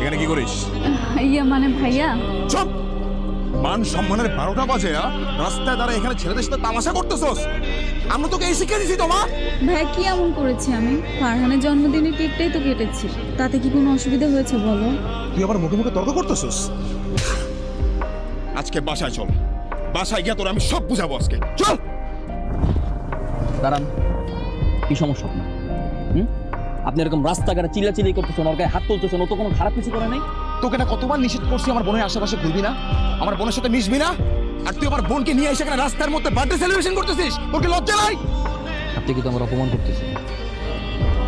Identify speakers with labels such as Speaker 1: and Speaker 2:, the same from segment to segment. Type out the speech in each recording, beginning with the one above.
Speaker 1: এখানে কি করিস?
Speaker 2: ইয়া মানে ভাইয়া,
Speaker 1: চুপ! মান সম্মানের 12টা বাজে, রাস্তায় দাঁড়া এখানে ছেলেদের সাথে তামাশা করতেছস? আমরা তোকে এই শিক্ষা দিছি তোমা?
Speaker 2: ভাইয়া কি এমন করেছি আমি? ফারহানের জন্মদিনের কেকটাই তো কেটেছি, তাতে কি কোনো অসুবিধা হয়েছে বলো?
Speaker 1: তুই আবার মুখে মুখে তর্ক করতেছস? আজকে বাসায় চল, বাসায় গিয়ে তোর আমি সব বুঝাবো আজকে। চল!
Speaker 3: দাঁড়ান, কি সমস্যা আপনার? আপনি এরকম রাস্তাঘাটে চিল্লাচিল্লি করতেছেন, ওর গায়ে হাত তুলতেছেন, ও তো কোনো খারাপ কিছু করে নাই।
Speaker 1: তোকে না কতবার নিষেধ করছি আমার বোনের আশেপাশে ঘুরবি না, আমার বোনের সাথে মিশবি না, আর তুই আমার বোনকে নিয়ে এসে এখানে রাস্তার মধ্যে বার্থডে সেলিব্রেশন করতেছিস। তোর কি লজ্জা নাই?
Speaker 3: আপনি কিন্তু আমার অপমান করতেছেন।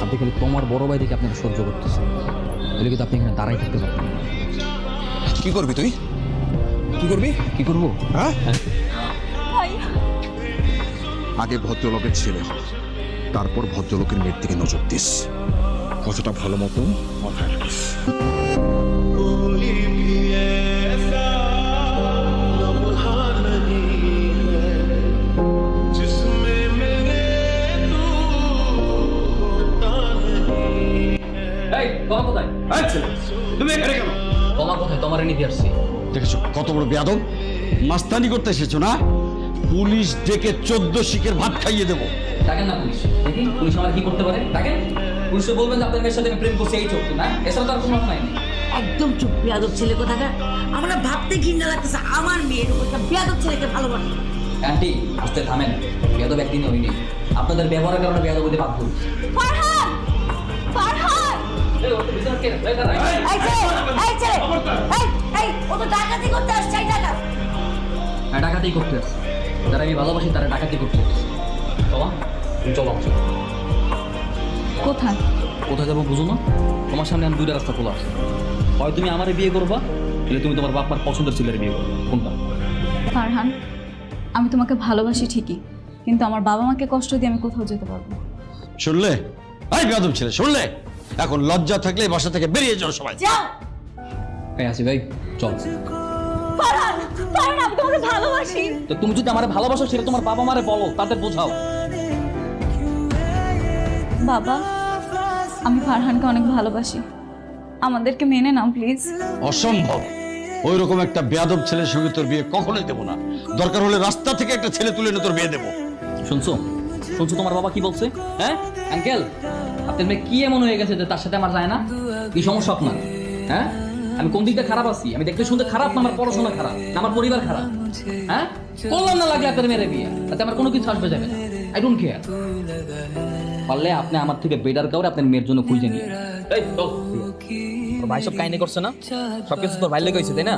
Speaker 3: আপনি খালি তোমার বড় ভাই থেকে আপনাকে সহ্য করতেছেন, তাহলে কিন্তু আপনি এখানে দাঁড়াই থাকতে পারবেন।
Speaker 1: কি করবি তুই? কি করবি?
Speaker 3: কি করবো?
Speaker 1: হ্যাঁ,
Speaker 2: ভাইয়া
Speaker 1: আগে ভদ্রলোকের ছেলে হ, তারপর ভদ্রলোকের মেয়ের দিকে নজর দিস। কথাটা ভালো মতো মাথায় রাখিস।
Speaker 3: এই, তোমার কোথায়?
Speaker 4: তুমি এখানে কেন?
Speaker 3: তোমার কোথায়? তোমার এনে দিয়ে আসছি।
Speaker 4: দেখেছো কত বড় বেয়াদব, মাস্তানি করতে এসেছো না? পুলিশ ডেকে 14 শিকের ভাত খাইয়ে দেবো।
Speaker 3: ডাকেন না পুলিশ, দেখি পুলিশ আমার কি করতে পারে। ডাকেন, পুলিশে বলবেন যে আপনার মেয়ের সাথে আমি প্রেম করছি, এই চোখ না, এছাড়া তার কোনো নাই।
Speaker 5: একদম চুপ, বেয়াদব ছেলে কোথাকার। আমরা ভাবতে ঘৃণা লাগতেছে আমার মেয়ের উপর একটা বেয়াদব ছেলেকে ভালোবাসে।
Speaker 3: আন্টি, বুঝতে থামেন, বেয়াদব একদিনই হয়নি, আপনাদের ব্যবহারের কারণে বেয়াদব হতে বাধ্য।
Speaker 2: ফারহান, ফারহান
Speaker 5: এই ছেলে, ও তো ডাকাতি করতে আসছে, এই ডাকাত।
Speaker 3: হ্যাঁ, ডাকাতি করতে আসছে। যারা আমি ভালোবাসি তারা ডাকাতি করতে আসছে। তোমা, তুমি চলো আমার সাথে।
Speaker 2: কোথায়?
Speaker 3: কোথায় যাবো বুঝো না? তোমার সামনে আমি 2টা রাস্তা খোলা আছে, হয় তুমি আমারে বিয়ে করবা, তাহলে তুমি তোমার বাপ মার পছন্দের ছেলের বিয়ে করবা। কোনটা?
Speaker 2: ফারহান, আমি তোমাকে ভালোবাসি ঠিকই, কিন্তু আমার বাবা মাকে কষ্ট দিয়ে আমি কোথাও যেতে পারবো না।
Speaker 4: শুনলে? এই বেয়াদব ছেলে, শুনলে? এখন লজ্জা থাকলে এই বাসা থেকে বেরিয়ে যাও সবাই।
Speaker 5: যাও।
Speaker 3: এই আসি ভাই, চল।
Speaker 2: ফারহান, ফারহান আমি তোমাকে ভালোবাসি।
Speaker 3: তো তুমি যদি আমার ভালোবাসো সেটা তোমার বাবা মারে বলো, তাদের বোঝাও।
Speaker 2: বাবা, আমি ফারহানকে অনেক ভালোবাসি, আমাদেরকে মেনে নাও প্লিজ।
Speaker 4: অসম্ভব, ওই রকম একটা বেয়াদব ছেলের সঙ্গে তোর বিয়ে কখনোই দেবো না। দরকার হলে রাস্তা থেকে একটা ছেলে তুলে এনে তোর বিয়ে দেবো।
Speaker 3: শুনছো? শুনছো তোমার বাবা কি বলছে? হ্যাঁ আঙ্কেল, আপনার মেয়ে কি এমন হয়ে গেছে যে তার সাথে আমার যায় না? কি সমস্যা আপনার? হ্যাঁ, আমি কোন দিকটা খারাপ আছি? আমি দেখতে শুনতে খারাপ না আমার পড়াশোনা খারাপ না আমার পরিবার খারাপ? হ্যাঁ, করলাম না লাগলে আপনার মেয়ের বিয়ে, তাতে আমার কোনো কিছু আসবে যাবে না। I don't care. পারলে আপনি আমার থেকে বেটার কাউরে আপনার মেয়ের জন্য খুঁজে নিয়ে। এই চল, তোর ভাই সব কাহিনী করছে না, সবকিছু তোর ভাই লেগে হয়েছে তাই না?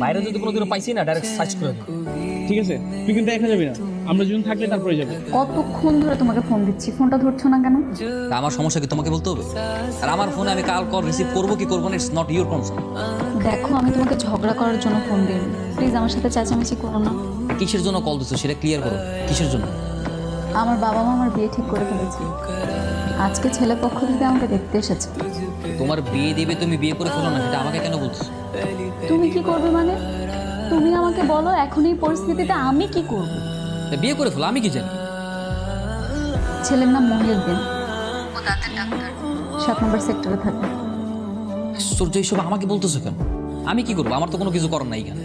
Speaker 3: বাইরে যদি কোনোদিনও পাইছি না, ডাইরেক্ট সার্চ করে দিই।
Speaker 6: ঠিক আছে, তুই কিন্তু একা যাবি না, আমরা দুজন থাকলে তারপরে যাবো।
Speaker 2: কতক্ষণ ধরে তোমাকে ফোন দিচ্ছি, ফোনটা ধরছো না কেন?
Speaker 3: তা আমার সমস্যা কি তোমাকে বলতে হবে? আর আমার ফোনে আমি কাল কল রিসিভ করবো কি করবো না, ইটস নট ইউর কনসার্ন।
Speaker 2: দেখো, আমি তোমাকে ঝগড়া করার জন্য ফোন দিইনি, প্লিজ আমার সাথে চেঁচামেচি করো না।
Speaker 3: কিসের জন্য কল দিচ্ছ সেটা ক্লিয়ার করো, কিসের জন্য?
Speaker 2: আমার বাবা মা আমার বিয়ে ঠিক করে ফেলেছে, আজকে ছেলে পক্ষ থেকে আমাকে দেখতে এসেছে।
Speaker 3: তোমার বিয়ে দেবে, তুমি বিয়ে করে ফেলো না, সেটা আমাকে কেন বলছো?
Speaker 2: তুমি কি করবে মানে? তুমি আমাকে বলো এখন এই পরিস্থিতিতে আমি কি করব?
Speaker 3: বিয়ে করে ফেলো, আমি কি জানি?
Speaker 2: ছেলের নাম মহিউদ্দিন, ও দাঁতের ডাক্তার, 7 নম্বর সেক্টরে থাকে।
Speaker 3: আশ্চর্য, এইসব আমাকে বলতেছো কেন? আমি কি করবো? আমার তো কোনো কিছু করার নাই কেন?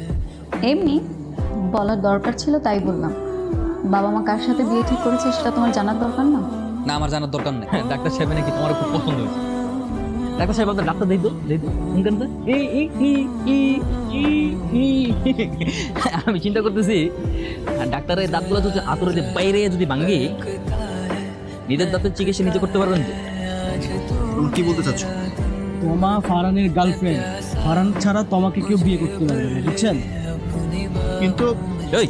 Speaker 2: এমনি বলার দরকার ছিল তাই বললাম। বাবা মা কার সাথে বিয়ে ঠিক করেছে সেটা তোমার জানার দরকার না?
Speaker 3: না, আমার জানার দরকার নেই। ডাক্তার সাহেব নাকি তোমার খুব পছন্দ হয়েছে। ডাক্তার সাহেব আপনার ডাক্তার দেই তো আমি চিন্তা করতেছি, ডাক্তারের দাঁতগুলো যদি আতরে দিয়ে বাইরে যদি ভাঙি, নিজের দাঁতের চিকিৎসা নিজে করতে পারবেন তো?
Speaker 1: কি বলতে চাচ্ছ?
Speaker 6: তোমা ফারহানের গার্লফ্রেন্ড, ফারহান ছাড়া তোমাকে কেউ বিয়ে করতে পারবে না, বুঝছেন?
Speaker 1: কিন্তু
Speaker 3: এই,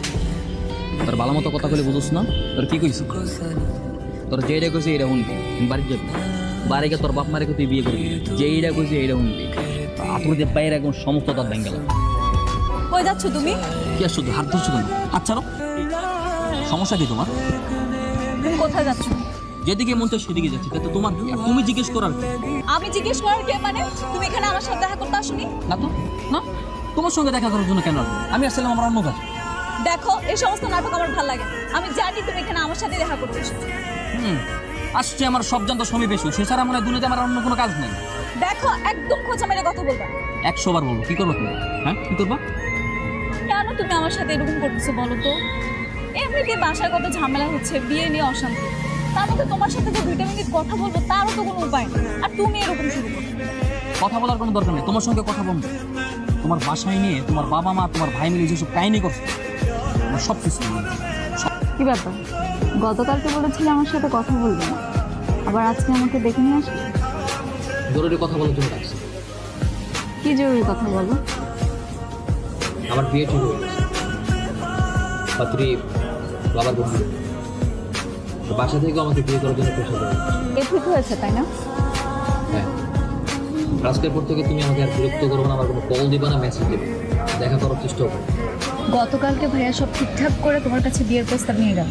Speaker 3: তোর ভালো মতো কথা বলে বুঝোস না? তোর কি কইছ? তোর যেটা কইছে এটা শুনবি, বাড়ি যাবি, বাড়ি গিয়ে তোর বাপ মারে তুই বিয়ে করবি, যেইটা কইছে এইটা শুনবি। আতুর দিয়ে বাইরে একদম সমস্ত দাঁত ভেঙে গেল।
Speaker 2: কই যাচ্ছ তুমি?
Speaker 3: কি আর শুধু হাত ধরছো কেন? হাত ছাড়ো। সমস্যা কি তোমার?
Speaker 2: তুমি কোথায় যাচ্ছ?
Speaker 3: যেদিকে মন চায় সেদিকে যাচ্ছি, তাতে তোমার কি? আর তুমি জিজ্ঞেস করার কি?
Speaker 2: আমি জিজ্ঞেস করার কে মানে? তুমি এখানে আমার সাথে দেখা করতে আসোনি?
Speaker 3: না তো, না, তোমার সঙ্গে দেখা করার জন্য কেন আসবো? আমি আসছিলাম আমার অন্য কাজ।
Speaker 2: দেখো, এই সমস্ত নাটক আমার ভালো লাগে না। আমি জানি তুমি এখানে আমার সাথে দেখা করতে এসেছো।
Speaker 3: আসছে আমার সব জানতো সমী বেশি, সে ছাড়া মনে হয় দুনিয়াতে আমার অন্য কোনো কাজ নেই।
Speaker 7: দেখো একদম খোঁচা মেরে কথা বলবা না।
Speaker 3: 100 বার বলবো, কি করবো তুমি? হ্যাঁ, কি করবা?
Speaker 7: কেন তুমি আমার সাথে এরকম করতেছো বলো তো? এমনিতে বাসায় কত ঝামেলা হচ্ছে, বিয়ে নিয়ে অশান্তি, তার মধ্যে তোমার সাথে যে 2 মিনিট কথা বলবো তারও তো কোনো উপায় নেই, আর তুমি এরকম শুরু করছো।
Speaker 3: কথা বলার কোনো দরকার নেই, তোমার সঙ্গে কথা বলবো। তোমার বাসায় নিয়ে তোমার বাবা মা তোমার ভাই মিলে যেসব কাহিনী করছে, আমার সব কিছু
Speaker 2: কি ব্যাপার? গতকালকে বলেছিলে আমার সাথে কথা বলবে না, আবার আজকে আমাকে দেখে নিয়ে আসলে।
Speaker 3: জরুরি কথা বলার জন্য ডাকছি।
Speaker 2: কি জরুরি কথা বলো?
Speaker 3: আমার বিয়ে ঠিক হয়ে গেছে। পাত্রী বাবার বন্ধু, তো বাসা থেকে আমাকে বিয়ে করার জন্য প্রেশার দেওয়া হচ্ছে।
Speaker 2: এ ঠিক হয়েছে তাই না?
Speaker 3: হ্যাঁ, আজকের পর থেকে তুমি আমাকে আর বিরক্ত করবে না, আমার কোনো কল দিবা না, মেসেজ দেবে, দেখা করার চেষ্টা করবে।
Speaker 2: গতকালকে ভাইয়া সব ঠিকঠাক করে তোমার কাছে বিয়ের প্রস্তাব নিয়ে গেল,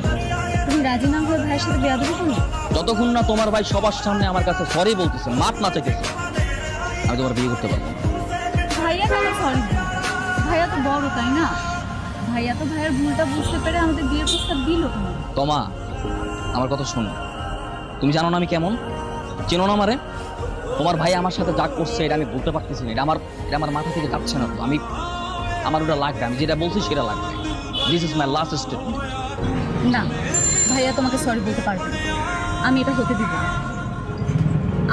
Speaker 2: তুমি রাজি না হয়ে ভাইয়ের সাথে বিয়ে দেবে কেন?
Speaker 3: যতক্ষণ না তোমার ভাই সবার সামনে আমার কাছে সরি বলতেছে, মাপ না চাইতেছে, আমি তোমার বিয়ে করতে পারবো না।
Speaker 2: ভাইয়া কেন সরি? ভাইয়া তো বড় তাই না? ভাইয়া তো ভাইয়ের ভুলটা বুঝতে পেরে আমাদের বিয়ের প্রস্তাব দিল তোমার।
Speaker 3: তোমা, আমার কথা শোনো, তুমি জানো না আমি কেমন, চেনো না আমারে। তোমার ভাই আমার সাথে যা করছে এটা আমি বলতে পারতেছি না, এটা আমার মাথা থেকে যাচ্ছে না। তো আমার ওটা লাগবে, আমি যেটা বলছি সেটা লাগবে। This is my last statement.
Speaker 2: না, ভাইয়া তোমাকে সরি বলতে পারবে না, আমি এটা হতে দিব না।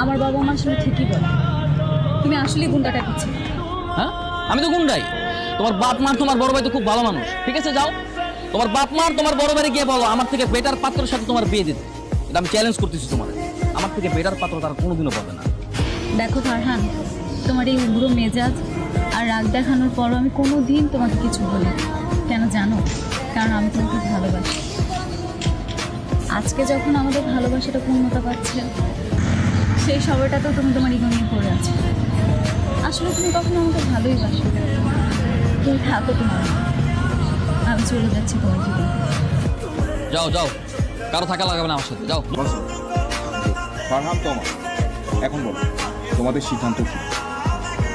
Speaker 2: আমার বাবা মা আসলে ঠিকই বলে, তুমি আসলেই গুন্ডাটা করছি।
Speaker 3: হ্যাঁ, আমি তো গুন্ডাই। তোমার বাপ মার তোমার বড় ভাই তো খুব ভালো মানুষ, ঠিক আছে যাও তোমার বাপ মার তোমার বড় ভাই গিয়ে বলো আমার থেকে বেটার পাত্রের সাথে তোমার বিয়ে দিতে। এটা আমি চ্যালেঞ্জ করতেছি তোমার, আমার থেকে বেটার পাত্র তারা কোনোদিনও পাবে না।
Speaker 2: দেখো ফারহান, তোমার এই উগ্র মেজাজ আর রাগ দেখানোর পরও আমি কোনো দিন তোমাকে কিছু বলি না। কেন জানো? কারণ আমি তোমাকে ভালোবাসি। আজকে যখন আমাদের ভালোবাসাটা পূর্ণতা পাচ্ছে, সেই সময়টাতেও তুমি তোমার ইগো নিয়ে পড়ে আছো। আসলে তুমি কখনো আমাকে ভালোই বাসো। তুমি থাকো তোমার, আমি চলে যাচ্ছি তোমার জীবনে।
Speaker 3: যাও যাও, কারো থাকা লাগাবে না আমার সাথে, যাও।
Speaker 1: ফারহান, তোমা, এখন বলো তোমাদের সিদ্ধান্ত কি?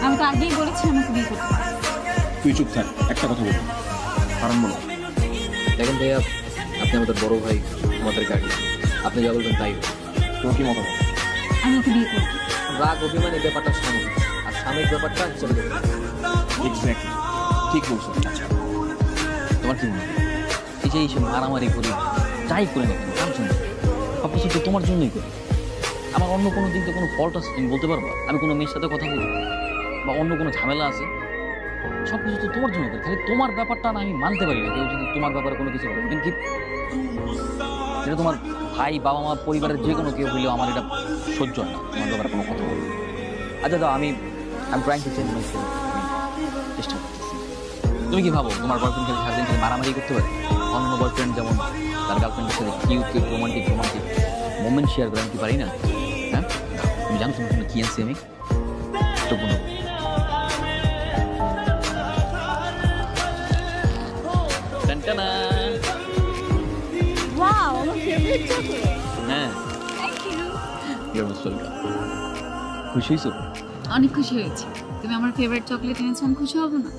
Speaker 2: আমি তো আগেই বলেছি আমাকে বিয়ে করতে পারো।
Speaker 1: তুই চুপ থাক, একটা কথা বলবো। ফারহান বলো।
Speaker 3: দেখেন ভাইয়া, আপনি আমাদের বড় ভাই, আমাদের গাড়ি, আপনি যা বলবেন তাই হবে।
Speaker 1: তোর কি মতামত?
Speaker 2: আমি ওকে বিয়ে করবো।
Speaker 3: রাগ অভিমান এই ব্যাপারটা সাময়িক, আর সাময়িক ব্যাপারটা চলে যাবে।
Speaker 1: এক্স্যাক্টলি, ঠিক বলছো। আচ্ছা,
Speaker 3: তোমার কি মনে হয় এই যে এইসব মারামারি করি, যাই করে না কেন, কার জন্য? সব কিছু তো তোমার জন্যই করি। আমার অন্য কোনো দিন তো কোনো ফল্ট আছে তুমি বলতে পারবা? আমি কোনো মেয়ের সাথে কথা বলি বা অন্য কোনো ঝামেলা আছে, সব কিছু তো তোমার জন্য করি। খালি তোমার ব্যাপারটা না আমি মানতে পারি না। কেউ যদি তোমার ব্যাপারে কোনো কিছু বলে কি, যেটা তোমার ভাই বাবা মা পরিবারের যে কোনো কেউ হইলেও আমার এটা সহ্য হয় না তোমার ব্যাপারে কোনো কথা বলবে। আচ্ছা দাও, আমি trying to change my self, চেষ্টা করতেছি। তুমি কি ভাবো তোমার বয়ফ্রেন্ড খালি সারাদিন খালি মারামারি করতে পারে? অন্য বয়ফ্রেন্ড যেমন তার গার্লফ্রেন্ডের সাথে cute cute romantic moment share করে, আমি কি পারি না? হ্যাঁ, তুমি জানো তোমার জন্য কি আনছি আমি? তো কোনো
Speaker 7: ওয়াও, আমার ফেভারিট চকলেট।
Speaker 3: হ্যাঁ,
Speaker 7: thank you.
Speaker 3: Your most welcome. খুশি হয়েছো?
Speaker 2: অনেক খুশি হয়েছি। তুমি আমার ফেভারিট চকলেট এনেছো, আমি খুশি হব না?